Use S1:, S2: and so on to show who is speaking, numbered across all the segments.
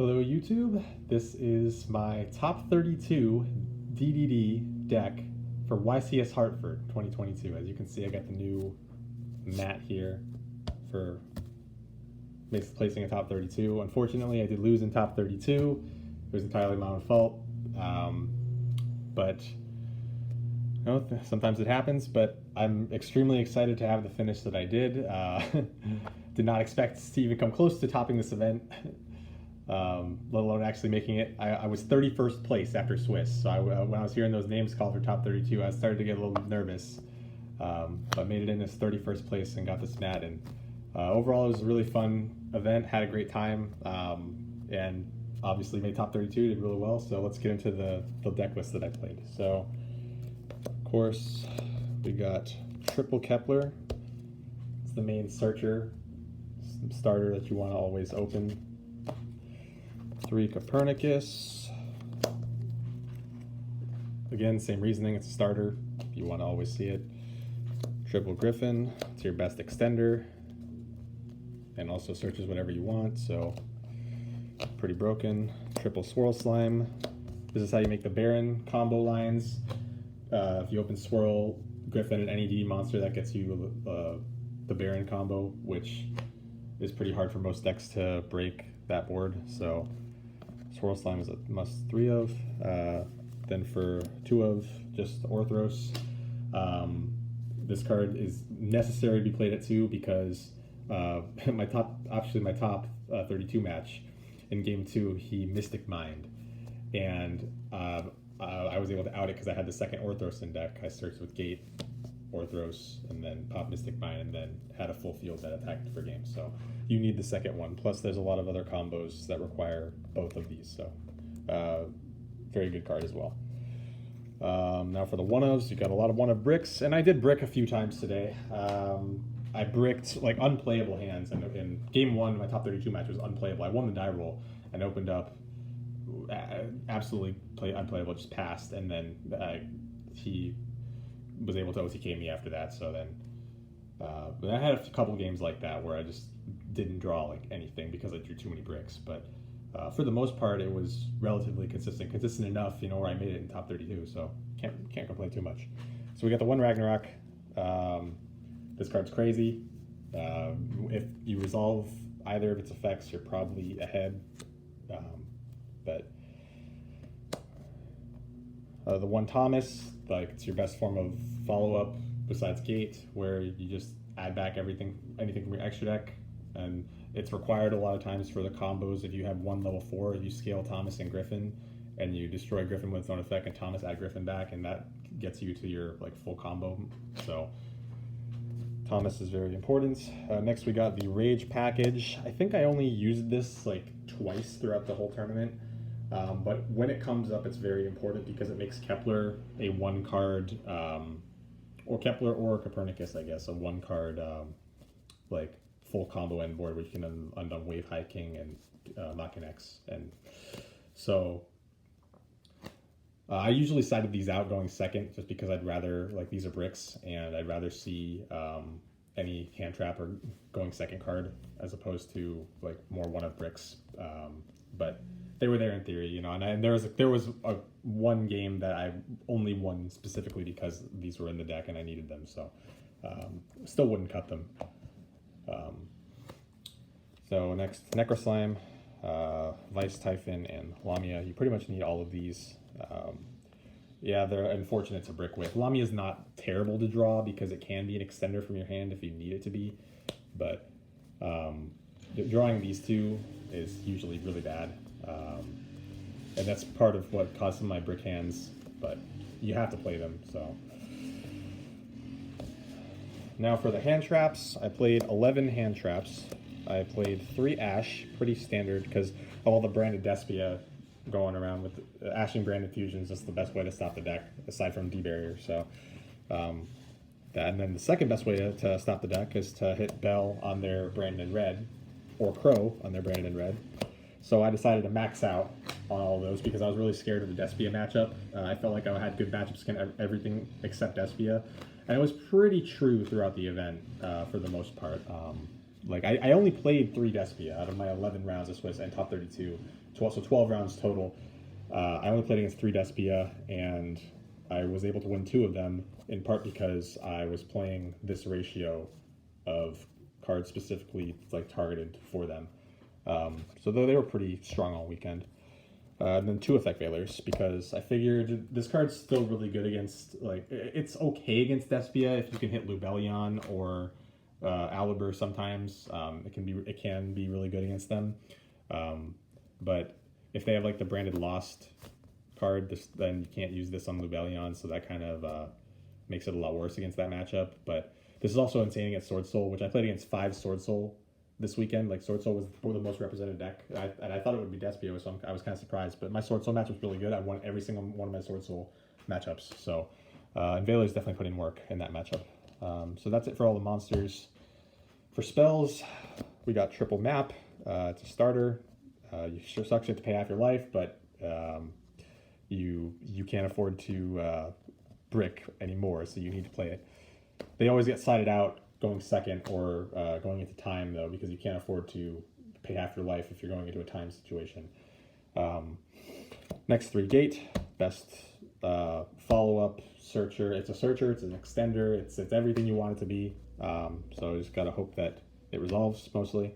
S1: Hello YouTube, this is my top 32 DDD deck for YCS Hartford 2022. As you can see, I got the new mat here for placing a top 32. Unfortunately, I did lose in top 32. It was entirely my own fault, but you know, sometimes it happens, but I'm extremely excited to have the finish that I did. Did not expect to even come close to topping this event. Let alone actually making it. I was 31st place after Swiss, so when I was hearing those names called for top 32, I started to get a little nervous, but made it in as 31st place and got this mat. And overall, it was a really fun event, had a great time, and obviously made top 32, did really well. So let's get into the deck list that I played. So of course, we got triple Kepler. It's the main searcher starter that you want to always open. 3 Copernicus. Again, same reasoning, it's a starter. You want to always see it. Triple Griffin, it's your best extender. And also searches whatever you want, so pretty broken. Triple Swirl Slime. This is how you make the Baron combo lines. If you open Swirl, Griffin, and any D monster, that gets you the Baron combo, which is pretty hard for most decks to break that board. So Swirl Slime is a must 3 of. Then for 2 of, just Orthros. This card is necessary to be played at 2 because my top 32 match in game 2, he Mystic Mind, and I was able to out it because I had the second Orthros in deck. I searched with Gate, Orthros, and then pop Mystic Mind, and then had a full field that attacked for game. So you need the second one. Plus, there's a lot of other combos that require both of these. So very good card as well. Now for the one-ofs, you got a lot of one-of bricks, and I did brick a few times today. I bricked like unplayable hands, and in game 1, my top 32 match was unplayable. I won the die roll and opened up absolutely unplayable, just passed, and then he was able to OTK me after that. So then I had a couple games like that where I just didn't draw like anything because I drew too many bricks. But for the most part, it was relatively consistent enough, you know, where I made it in top 32. So can't complain too much. So we got the 1 Ragnarok. This card's crazy. If you resolve either of its effects, you're probably ahead. But the 1 Thomas, like, it's your best form of follow-up besides Gate, where you just add back anything from your extra deck, and it's required a lot of times for the combos. If you have 1 level 4, you scale Thomas and Griffin, and you destroy Griffin with its own effect, and Thomas add Griffin back, and that gets you to your like full combo. So Thomas is very important. Next we got the Rage package. I think I only used this like twice throughout the whole tournament. But when it comes up, it's very important because it makes Kepler a 1 card, or Kepler or Copernicus, I guess, a 1 card like full combo end board where you can undone Wave Hiking and Mach X. And so I usually sided these out going second just because I'd rather, like, these are bricks, and I'd rather see any hand trap or going second card as opposed to like more 1-of bricks. But they were there in theory, you know, and there was one game that I only won specifically because these were in the deck and I needed them, so still wouldn't cut them. So next, Necroslime, Vice Typhon, and Lamia. You pretty much need all of these. Yeah, they're unfortunate to brick with. Lamia is not terrible to draw because it can be an extender from your hand if you need it to be, but drawing these 2 is usually really bad. And that's part of what caused some of my brick hands, but you have to play them. So now for the hand traps, I played 11 hand traps. I played 3 Ash, pretty standard because of all the branded Despia going around with Ashing branded fusions. That's the best way to stop the deck aside from D-barrier. So and then the second best way to stop the deck is to hit Bell on their branded in red, or Crow on their branded in red. So I decided to max out on all of those because I was really scared of the Despia matchup. I felt like I had good matchups against everything except Despia, and it was pretty true throughout the event for the most part. like I only played 3 Despia out of my 11 rounds of Swiss and top 32, 12, so 12 rounds total. I only played against 3 Despia, and I was able to win 2 of them, in part because I was playing this ratio of cards specifically like targeted for them. So though they were pretty strong all weekend. And then 2 effect veilers, because I figured this card's still really good against, like, it's okay against Despia if you can hit Lubellion or Alibur sometimes. It can be really good against them. But if they have like the branded Lost card, then you can't use this on Lubellion, so that kind of makes it a lot worse against that matchup. But this is also insane against Swordsoul, which I played against 5 Swordsoul this weekend. Like, Swordsoul was the most represented deck, and I thought it would be Despia, so I was kind of surprised. But my Swordsoul match was really good. I won every single one of my Swordsoul matchups. So, and Veiler's definitely put in work in that matchup. So that's it for all the monsters. For spells, we got triple map. It's a starter. You sure sucks you have to pay half your life, but you can't afford to brick anymore, so you need to play it. They always get sided out going second or going into time, though, because you can't afford to pay half your life if you're going into a time situation. Next 3 gate, best follow-up searcher. It's a searcher, it's an extender, it's everything you want it to be. So just gotta hope that it resolves mostly.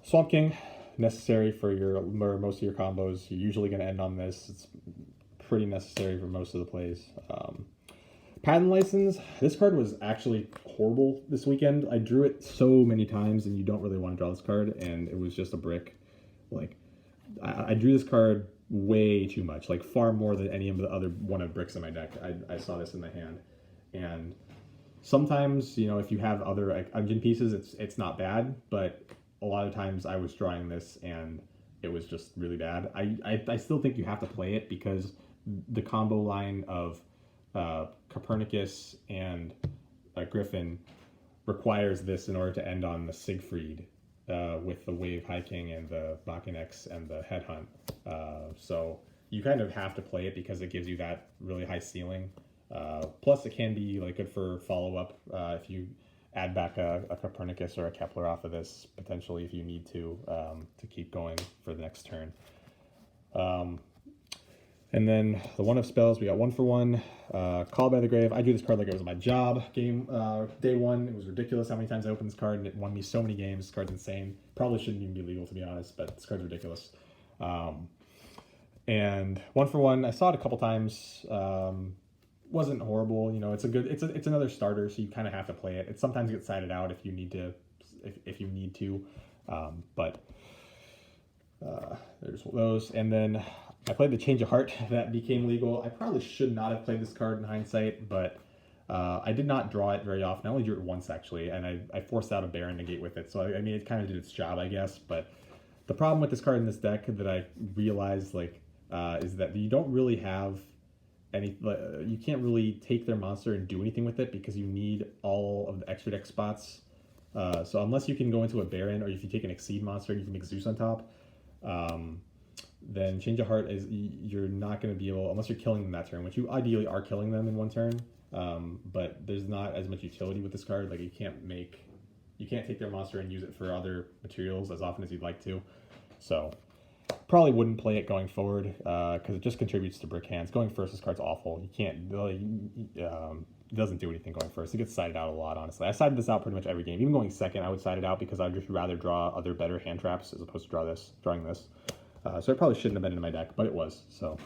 S1: Swamp King, necessary for most of your combos. You're usually gonna end on this. It's pretty necessary for most of the plays. Patent License, this card was actually horrible this weekend. I drew it so many times, and you don't really want to draw this card, and it was just a brick. Like, I drew this card way too much, like far more than any of the other one of bricks in my deck. I saw this in my hand. And sometimes, you know, if you have other like engine pieces, it's not bad, but a lot of times I was drawing this, and it was just really bad. I still think you have to play it, because the combo line of Copernicus and Griffin requires this in order to end on the Siegfried with the Wave High King and the Machinex and the Headhunt. So you kind of have to play it because it gives you that really high ceiling. Plus, it can be like good for follow-up if you add back a Copernicus or a Kepler off of this, potentially, if you need to keep going for the next turn. And then the one of spells, we got 1 for 1, Call by the Grave. I drew this card like it was my job game day 1. It was ridiculous how many times I opened this card, and it won me so many games. This card's insane. Probably shouldn't even be legal, to be honest, but this card's ridiculous. And 1 for 1, I saw it a couple times. Wasn't horrible. You know, it's another starter, so you kind of have to play it. It sometimes gets sided out if you need to, but there's those. And then I played the Change of Heart that became legal. I probably should not have played this card in hindsight, but I did not draw it very often. I only drew it once, actually, and I forced out a Baron negate with it. So, I mean, it kind of did its job, I guess. But the problem with this card in this deck that I realized, is that you don't really have you can't really take their monster and do anything with it, because you need all of the extra deck spots. So unless you can go into a Baron, or if you take an Exceed monster and you can make Zeus on top, then Change of Heart you're not going to be able, unless you're killing them that turn, which you ideally are killing them in one turn. But there's not as much utility with this card. Like, you can't take their monster and use it for other materials as often as you'd like to. So probably wouldn't play it going forward, because it just contributes to brick hands. Going first, this card's awful. You can't really, it doesn't do anything going first. It gets sided out a lot, honestly. I sided this out pretty much every game. Even going second, I would side it out, because I'd just rather draw other better hand traps as opposed to drawing this. So it probably shouldn't have been in my deck, but it was. So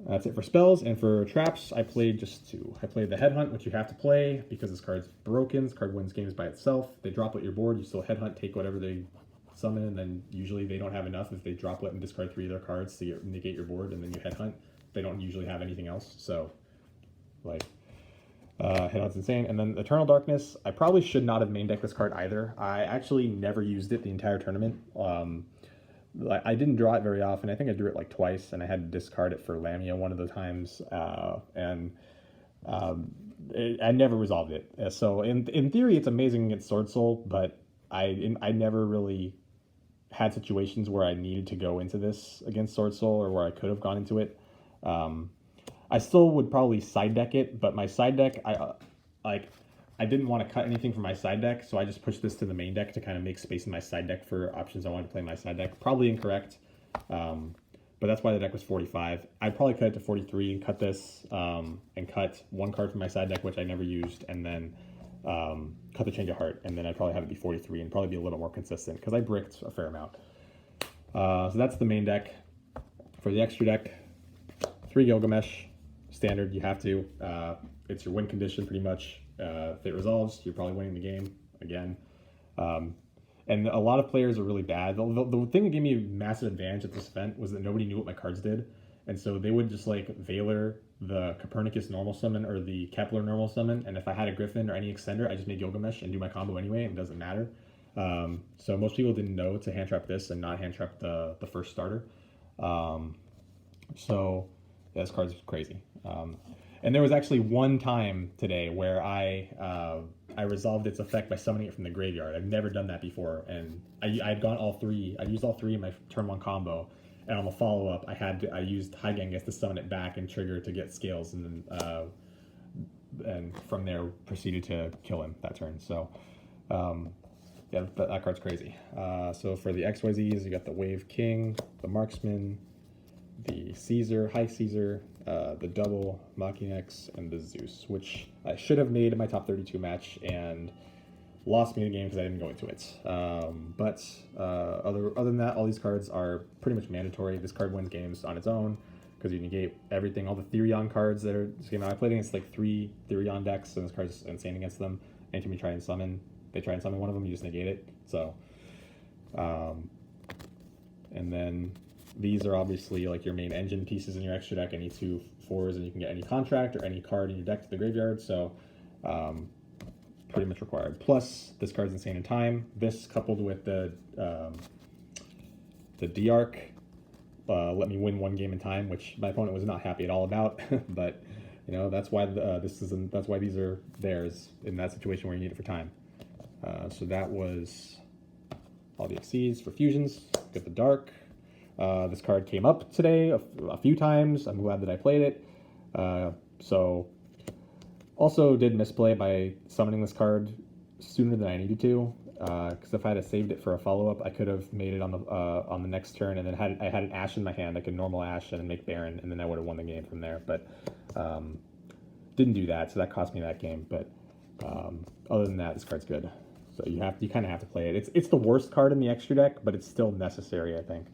S1: that's it for spells. And for traps, I played just 2. I played the Headhunt, which you have to play because this card's broken. This card wins games by itself. They droplet your board, you still Headhunt, take whatever they summon, and then usually they don't have enough. If they droplet and discard 3 of their cards to negate your board, and then you Headhunt, they don't usually have anything else. So, Headhunt's insane. And then Eternal Darkness, I probably should not have main decked this card either. I actually never used it the entire tournament. I didn't draw it very often. I think I drew it like twice, and I had to discard it for Lamia one of the times, I never resolved it. So in theory, it's amazing against Swordsoul, but I never really had situations where I needed to go into this against Swordsoul, or where I could have gone into it. I still would probably side deck it, but my side deck, I didn't want to cut anything from my side deck, so I just pushed this to the main deck to kind of make space in my side deck for options I wanted to play in my side deck. Probably incorrect, but that's why the deck was 45. I'd probably cut it to 43 and cut this, and cut one card from my side deck, which I never used, and then cut the Change of Heart, and then I'd probably have it be 43 and probably be a little more consistent because I bricked a fair amount. So that's the main deck. For the extra deck, 3 Gilgamesh, standard, you have to. It's your win condition pretty much. If it resolves, you're probably winning the game again. And a lot of players are really bad. The thing that gave me a massive advantage at this event was that nobody knew what my cards did. And so they would just like Valor the Copernicus normal summon or the Kepler normal summon. And if I had a Griffin or any extender, I just made Gilgamesh and do my combo anyway, and it doesn't matter. So most people didn't know to hand trap this and not hand trap the first starter. So yeah, this card's crazy. And there was actually one time today where I resolved its effect by summoning it from the graveyard. I've never done that before, and I'd gone all 3. I used all 3 in my turn 1 combo, and on the follow up, I used High Genghis to summon it back and trigger to get scales, and then and from there proceeded to kill him that turn. So yeah, that card's crazy. So for the XYZs, you got the Wave King, the Marksman, the Caesar, High Caesar, the double Machinex, and the Zeus, which I should have made in my top 32 match and lost me the game because I didn't go into it. But other than that, all these cards are pretty much mandatory. This card wins games on its own because you negate everything. All the Therion cards that are this game. I played against like 3 Therion decks, and this card's insane against them. Anytime you try and summon, they try and summon one of them, you just negate it. So, and then these are obviously like your main engine pieces in your extra deck. Any 2 4s, and you can get any contract or any card in your deck to the graveyard. So pretty much required. Plus, this card's insane in time. This coupled with the D-Arc let me win 1 game in time, which my opponent was not happy at all about. But you know, that's why that's why these are theirs in that situation where you need it for time. So that was all the XCs for fusions. Got the Dark. This card came up today a few times. I'm glad that I played it. So also did misplay by summoning this card sooner than I needed to. Because if I had saved it for a follow-up, I could have made it on the next turn, and then I had an Ash in my hand. I could normal Ash and make Baron, and then I would have won the game from there. But didn't do that, so that cost me that game. But other than that, this card's good. So you kind of have to play it. It's the worst card in the extra deck, but it's still necessary, I think.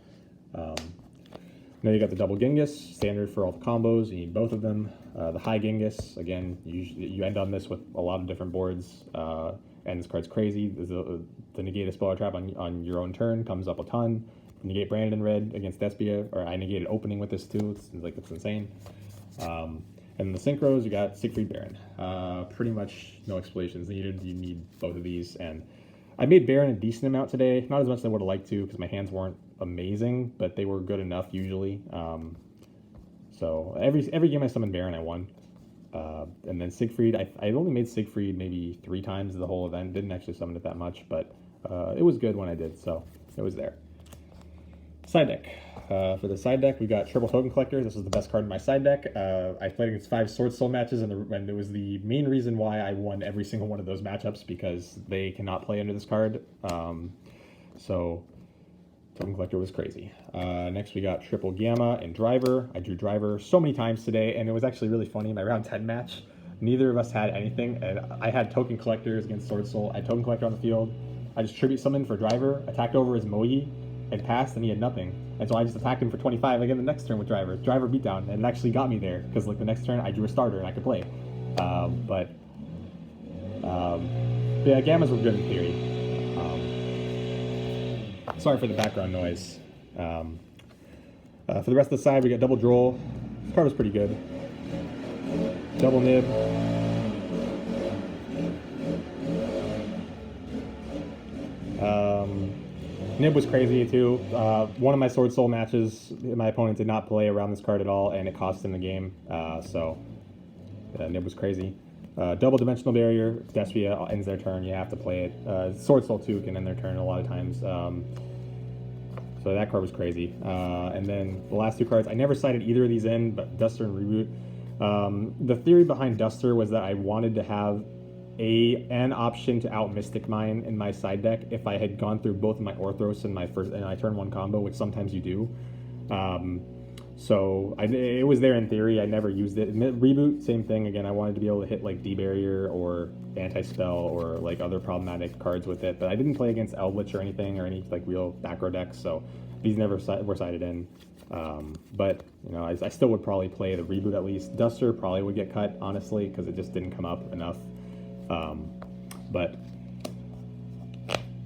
S1: Now you got the double Genghis, standard for all the combos. You need both of them. The High Genghis, again, you end on this with a lot of different boards, and this card's crazy. The negate a spell or trap on your own turn comes up a ton. Negate Brandon in red against Despia, or I negated opening with this too. It's insane. And the synchros, you got Siegfried Baron. Pretty much no explanations needed. You need both of these, and I made Baron a decent amount today. Not as much as I would have liked to because my hands weren't amazing, but they were good enough usually. So every game I summoned Baron, I won. And then Siegfried, I only made Siegfried maybe 3 times the whole event. Didn't actually summon it that much, but it was good when I did, so it was there. Side deck. For the side deck, we got Triple Token Collector. This is the best card in my side deck. I played against 5 Swordsoul matches, and it was the main reason why I won every single one of those matchups, because they cannot play under this card. So Token Collector was crazy. Next, we got Triple Gamma and Driver. I drew Driver so many times today, and it was actually really funny. In my round 10 match, neither of us had anything, and I had Token Collectors against Swordsoul. I had Token Collector on the field. I just Tribute Summoned for Driver, attacked over his Mogi, and passed, and he had nothing. And so I just attacked him for 25 again the next turn with Driver. Driver beatdown, and it actually got me there, because like the next turn I drew a starter and I could play. Yeah, Gammas were good in theory. Sorry for the background noise. For the rest of the side, we got Double Droll. This card was pretty good. Double Nib. Nib was crazy too. One of my Swordsoul matches, my opponent did not play around this card at all, and it cost him the game. Nib was crazy. Double Dimensional Barrier, Despia ends their turn, you have to play it. Swordsoul too can end their turn a lot of times. So that card was crazy. And then the last 2 cards, I never cited either of these in, but Duster and Reboot. The theory behind Duster was that I wanted to have an option to out Mystic Mine in my side deck if I had gone through both of my Orthros and my turn 1 combo, which sometimes you do. So it was there in theory. I never used it. Reboot, same thing. Again, I wanted to be able to hit like D-Barrier or Anti-Spell or like other problematic cards with it, but I didn't play against Eldritch or anything or any like real macro decks, so these never were sided in. But you know, I still would probably play the Reboot at least. Duster probably would get cut, honestly, because it just didn't come up enough. But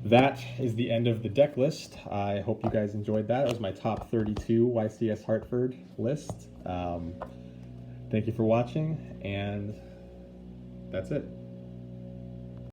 S1: that is the end of the deck list. I hope you guys enjoyed that. It was my top 32 YCS Hartford list. Thank you for watching, and that's it.